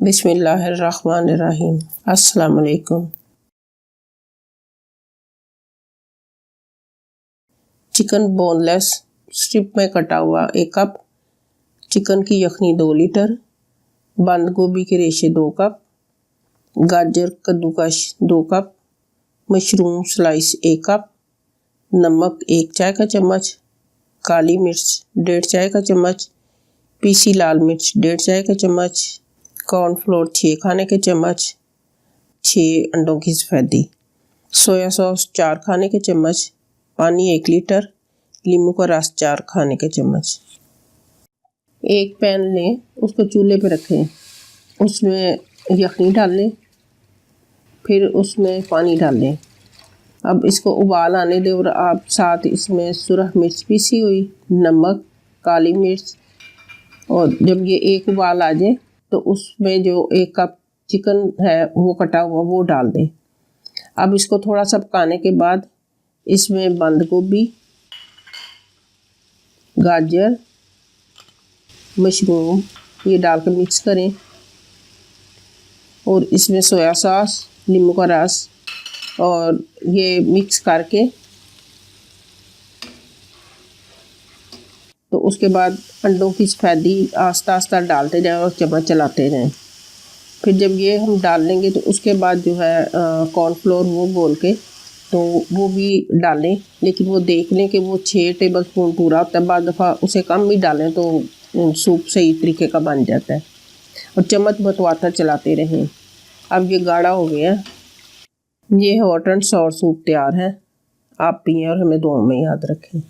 बिस्मिल्लाहिर्रहमानिर्रहीम। अस्सलाम वालेकुम। चिकन बोनलेस स्ट्रिप में कटा हुआ 1 कप, चिकन की यखनी 2 लीटर, बंद गोभी के रेशे 2 कप, गाजर कद्दूकश 2 कप, मशरूम स्लाइस 1 कप, नमक 1 चाय का चम्मच, काली मिर्च 1.5 चाय का चम्मच, पीसी लाल मिर्च 1.5 चाय का चम्मच, कॉर्नफ्लोर 6 खाने के चम्मच, 6 अंडों की सफ़ेदी, सोया सॉस 4 खाने के चम्मच, पानी 1 लीटर, नींबू का रस 4 खाने के चम्मच। एक पैन लें, उसको चूल्हे पे रखें, उसमें यखनी डाल लें, फिर उसमें पानी डाल लें। अब इसको उबाल आने दें और आप साथ इसमें सुरख मिर्च पीसी हुई, नमक, काली मिर्च, और जब ये एक उबाल आ जाए तो उसमें जो 1 कप चिकन है वो कटा हुआ वो डाल दें। अब इसको थोड़ा सा पकाने के बाद इसमें बंद गोभी, गाजर, मशरूम ये डालकर मिक्स करें और इसमें सोया सॉस, नींबू का रस और ये मिक्स करके तो उसके बाद अंडों की सफ़ेदी आस्ता आस्ता डालते जाएं और चम्मच चलाते रहें। फिर जब ये हम डाल लेंगे तो उसके बाद जो है कॉर्नफ्लोर वो घोल के तो वो भी डालें, लेकिन वो देख लें कि वो 6 टेबल स्पून पूरा होता है, बाद दफ़ा उसे कम भी डालें तो सूप सही तरीके का बन जाता है। और चम्मच बटवाता चलाते रहें। अब ये गाढ़ा हो गया, ये हॉट एंड सॉर सूप तैयार है। आप पिएं और हमें दुआ में याद रखें।